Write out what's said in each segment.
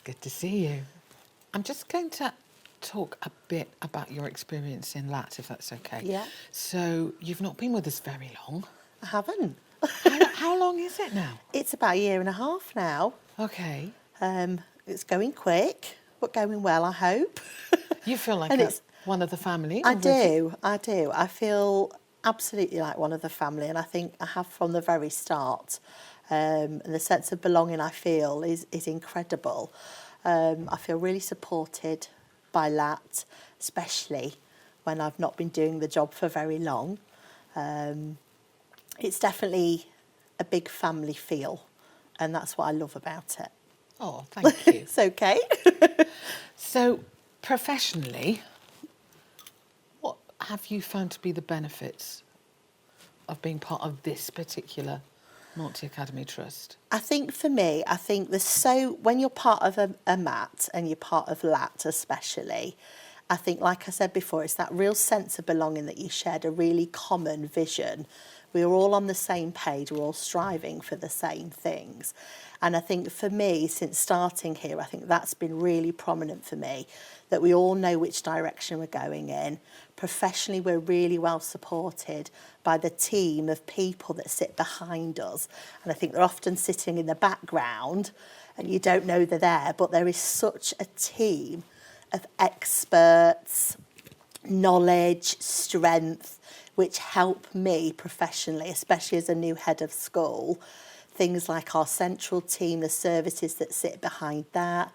good to see you. I'm just going to talk a bit about your experience in LAT, if that's okay. Yeah. So you've not been with us very long. I haven't. How long is it now? It's about 1.5 years now. Okay. It's going quick, but going well, I hope. You feel like And one of the family? I do. I feel absolutely like one of the family, and I think I have from the very start. And the sense of belonging I feel is incredible. I feel really supported by LAT, especially when I've not been doing the job for very long. It's definitely a big family feel, and that's what I love about it. Oh, thank you. It's okay. So, professionally, what have you found to be the benefits of being part of this particular Monty Academy Trust? I think for me, when you're part of a MAT and you're part of LAT especially, I think, like I said before, it's that real sense of belonging that you shared, a really common vision. We're all on the same page, we're all striving for the same things. And I think for me, since starting here, I think that's been really prominent for me, that we all know which direction we're going in. Professionally, we're really well supported by the team of people that sit behind us. And I think they're often sitting in the background and you don't know they're there, but there is such a team of experts, knowledge, strength, which help me professionally, especially as a new head of school. Things like our central team, the services that sit behind that,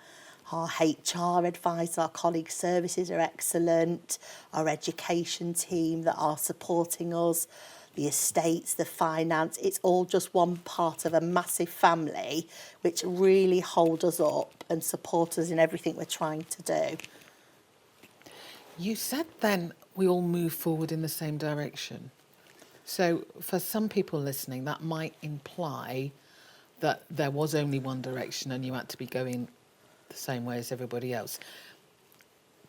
our HR advisor, our colleague services are excellent, our education team that are supporting us, the estates, the finance, it's all just one part of a massive family which really hold us up and support us in everything we're trying to do. You said then we all move forward in the same direction. So for some people listening, that might imply that there was only one direction and you had to be going the same way as everybody else.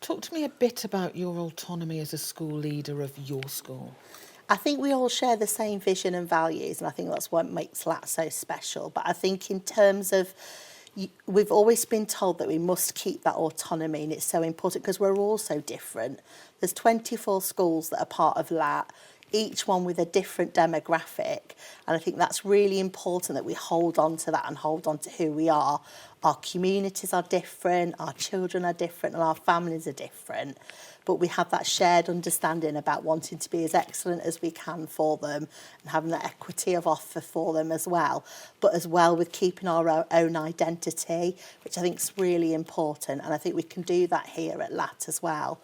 Talk to me a bit about your autonomy as a school leader of your school. I think we all share the same vision and values, and I think that's what makes LAT so special. But I think in terms of, we've always been told that we must keep that autonomy, and it's so important because we're all so different. There's 24 schools that are part of LAT, each one with a different demographic, and I think that's really important that we hold on to that and hold on to who we are. Our communities are different, our children are different, and our families are different, but we have that shared understanding about wanting to be as excellent as we can for them and having that equity of offer for them as well, but as well with keeping our own identity, which I think is really important, and I think we can do that here at LAT as well,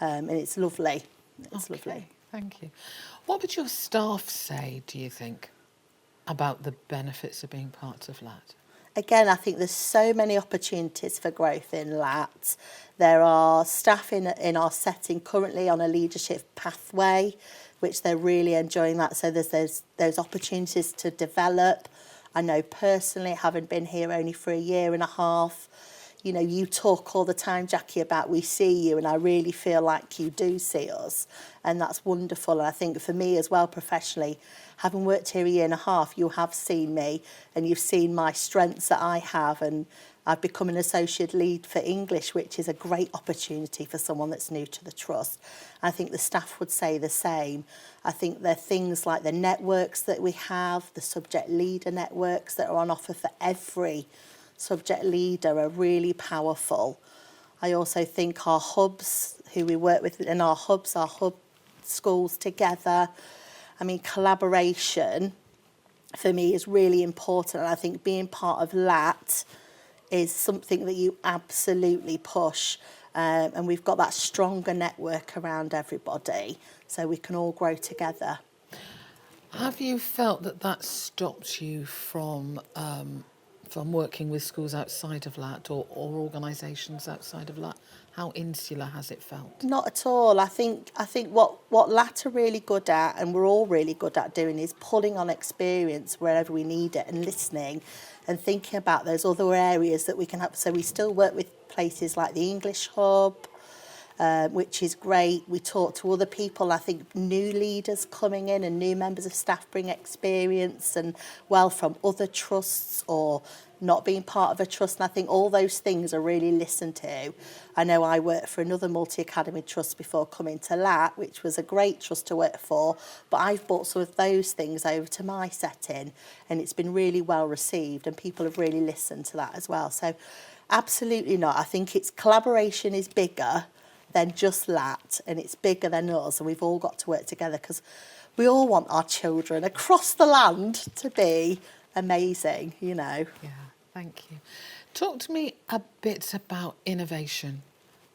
and it's lovely. It's lovely. Thank you. What would your staff say, do you think, about the benefits of being part of LAT? Again, I think there's so many opportunities for growth in LAT. There are staff in our setting currently on a leadership pathway, which they're really enjoying that. So there's those opportunities to develop. I know personally, having been here only for 1.5 years, you know, you talk all the time, Jackie, about we see you, and I really feel like you do see us, and that's wonderful. And I think for me as well, professionally, having worked here 1.5 years, you have seen me, and you've seen my strengths that I have, and I've become an associate lead for English, which is a great opportunity for someone that's new to the trust. I think the staff would say the same. I think there are things like the networks that we have, the subject leader networks that are on offer for every subject leader are really powerful. I also think our hubs, who we work with in our hubs, our hub schools together, I mean, collaboration for me is really important, and I think being part of LAT is something that you absolutely push, and we've got that stronger network around everybody so we can all grow together. Have you felt that stopped you from working with schools outside of LAT or organisations outside of LAT? How insular has it felt? Not at all. I think what LAT are really good at, and we're all really good at doing, is pulling on experience wherever we need it and listening and thinking about those other areas that we can help. So we still work with places like the English Hub, which is great. We talk to other people. I think new leaders coming in and new members of staff bring experience and from other trusts or not being part of a trust. And I think all those things are really listened to. I know I worked for another multi-academy trust before coming to LAT, which was a great trust to work for, but I've brought some of those things over to my setting, and it's been really well received, and people have really listened to that as well. So absolutely not. I think it's collaboration is bigger than just LAT, and it's bigger than us, and we've all got to work together because we all want our children across the land to be amazing, you know. Yeah, thank you. Talk to me a bit about innovation,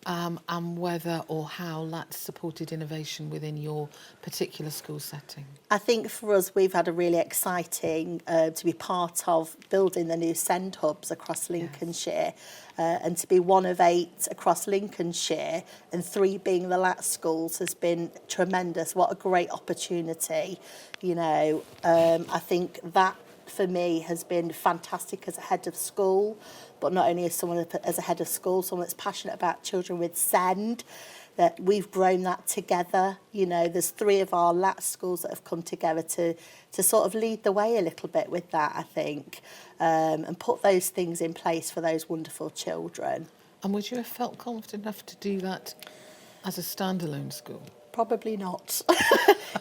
and whether or how LAT supported innovation within your particular school setting. I think for us, we've had a really exciting to be part of building the new SEND hubs across Lincolnshire, and to be one of 8 across Lincolnshire and 3 being the LAT schools has been tremendous. What a great opportunity, you know. I think that for me has been fantastic as a head of school, but not only as someone as a head of school, someone that's passionate about children with SEND, that we've grown that together. You know, there's 3 of our LAT schools that have come together to sort of lead the way a little bit with that, I think, and put those things in place for those wonderful children. And would you have felt confident enough to do that as a standalone school? Probably not.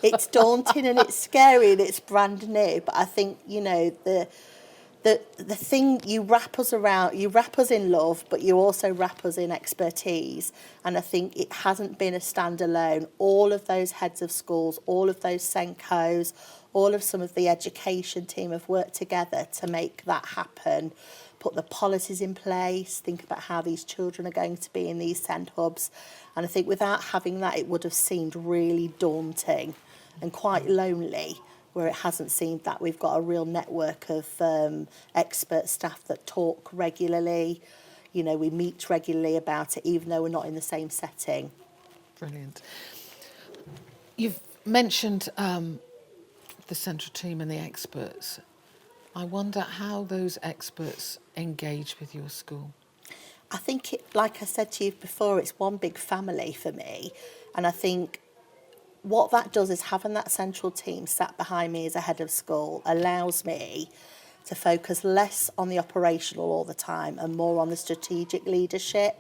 It's daunting and it's scary and it's brand new, but I think, you know, the thing, you wrap us in love, but you also wrap us in expertise. And I think it hasn't been a standalone. All of those heads of schools, all of those Senkos, all of some of the education team have worked together to make that happen. Put the policies in place, think about how these children are going to be in these SEND hubs. And I think without having that, it would have seemed really daunting and quite lonely, where it hasn't seemed that. We've got a real network of expert staff that talk regularly. You know, we meet regularly about it, even though we're not in the same setting. Brilliant. You've mentioned the central team and the experts. I wonder how those experts engage with your school. I think, like I said to you before, it's one big family for me. And I think what that does is having that central team sat behind me as a head of school allows me to focus less on the operational all the time and more on the strategic leadership.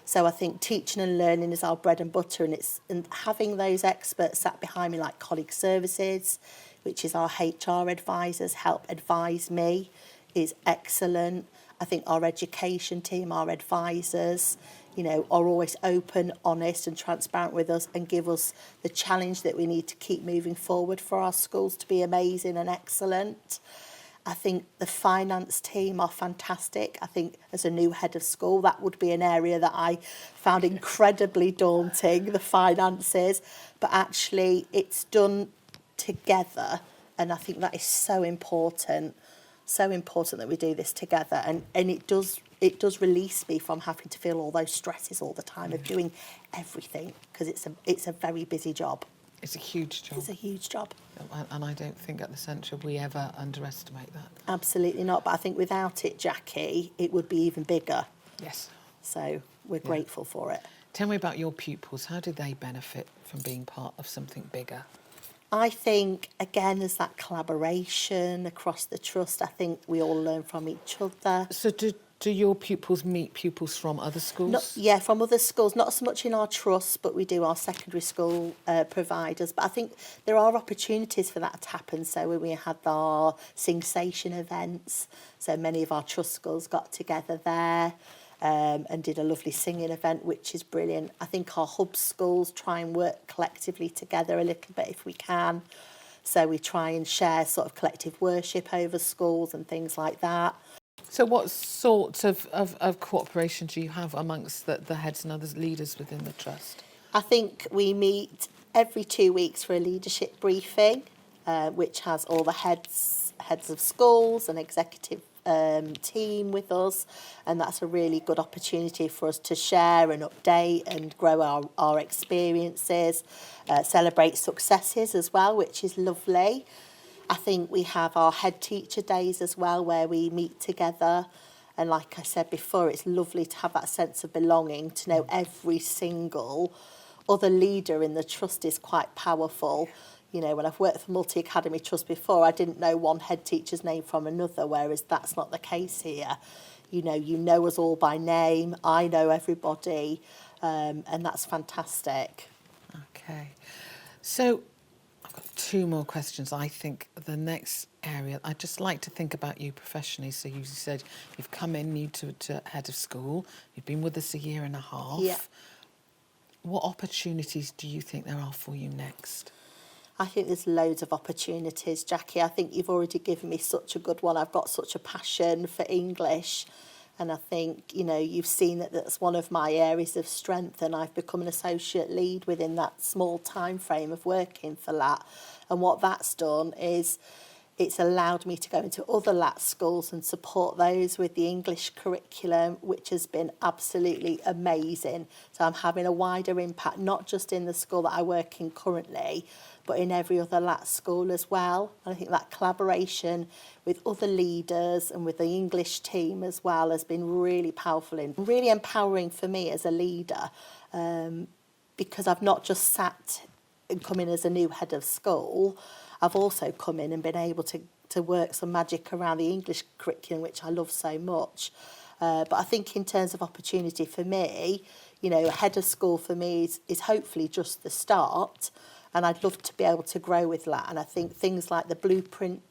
So I think teaching and learning is our bread and butter, and having those experts sat behind me, like colleague services, which is our HR advisors, help advise me, is excellent. I think our education team, our advisors, you know, are always open, honest and transparent with us and give us the challenge that we need to keep moving forward for our schools to be amazing and excellent. I think the finance team are fantastic. I think as a new head of school, that would be an area that I found incredibly daunting, the finances. But actually, it's done together, and I think that is so important that we do this together, and it does release me from having to feel all those stresses all the time of doing everything, because it's a very busy job. It's a huge job. It's a huge job. And I don't think at the centre we ever underestimate that. Absolutely not, but I think without it, Jackie, it would be even bigger. Yes. So we're grateful for it. Tell me about your pupils. How do they benefit from being part of something bigger? I think, again, there's that collaboration across the trust. I think we all learn from each other. So do your pupils meet pupils from other schools? Yeah, from other schools. Not so much in our trust, but we do our secondary school providers. But I think there are opportunities for that to happen. So when we had our Sing-sation events, so many of our trust schools got together there. And did a lovely singing event, which is brilliant. I think our hub schools try and work collectively together a little bit if we can. So we try and share sort of collective worship over schools and things like that. So what sorts of cooperation do you have amongst the heads and other leaders within the trust? I think we meet every 2 weeks for a leadership briefing, which has all the heads of schools and executive team with us, and that's a really good opportunity for us to share and update and grow our experiences, celebrate successes as well, which is lovely. I think we have our head teacher days as well, where we meet together, and like I said before, it's lovely to have that sense of belonging, to know every single other leader in the trust is quite powerful. You know, when I've worked for multi-academy trust before, I didn't know one head teacher's name from another, whereas that's not the case here. You know us all by name. I know everybody, and that's fantastic. Okay. So I've got two more questions. I think the next area, I'd just like to think about you professionally. So you said you've come in new to head of school. You've been with us a year and a half. Yeah. What opportunities do you think there are for you next? I think there's loads of opportunities, Jackie. I think you've already given me such a good one. I've got such a passion for English. And I think, you've seen that that's one of my areas of strength, and I've become an associate lead within that small time frame of working for LAT. And what that's done is it's allowed me to go into other LAT schools and support those with the English curriculum, which has been absolutely amazing. So I'm having a wider impact, not just in the school that I work in currently, but in every other LAT school as well. And I think that collaboration with other leaders and with the English team as well has been really powerful and really empowering for me as a leader, because I've not just sat and come in as a new head of school. I've also come in and been able to work some magic around the English curriculum, which I love so much. But I think in terms of opportunity for me, head of school for me is hopefully just the start. And I'd love to be able to grow with that. And I think things like the blueprint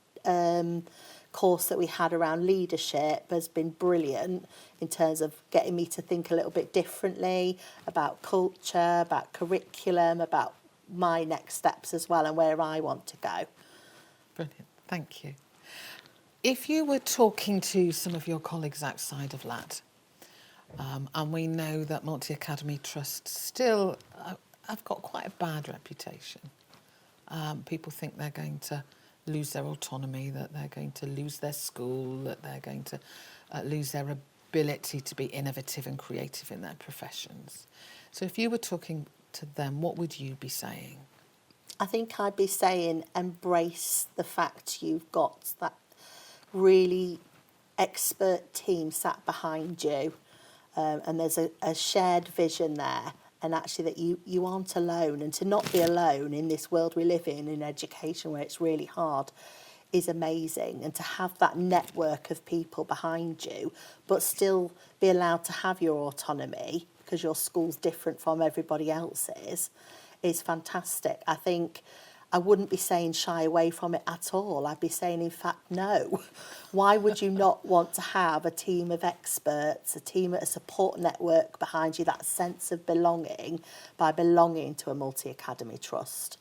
course that we had around leadership has been brilliant in terms of getting me to think a little bit differently about culture, about curriculum, about my next steps as well and where I want to go. Brilliant, thank you. If you were talking to some of your colleagues outside of LAT, and we know that multi-academy trusts still have got quite a bad reputation. People think they're going to lose their autonomy, that they're going to lose their school, that they're going to lose their ability to be innovative and creative in their professions. So if you were talking to them, what would you be saying? I think I'd be saying embrace the fact you've got that really expert team sat behind you, and there's a shared vision there, and actually that you aren't alone, and to not be alone in this world we live in education where it's really hard is amazing, and to have that network of people behind you but still be allowed to have your autonomy because your school's different from everybody else's is fantastic. I think I wouldn't be saying shy away from it at all. I'd be saying, in fact, no. Why would you not want to have a team of experts, a support network behind you, that sense of belonging by belonging to a multi-academy trust?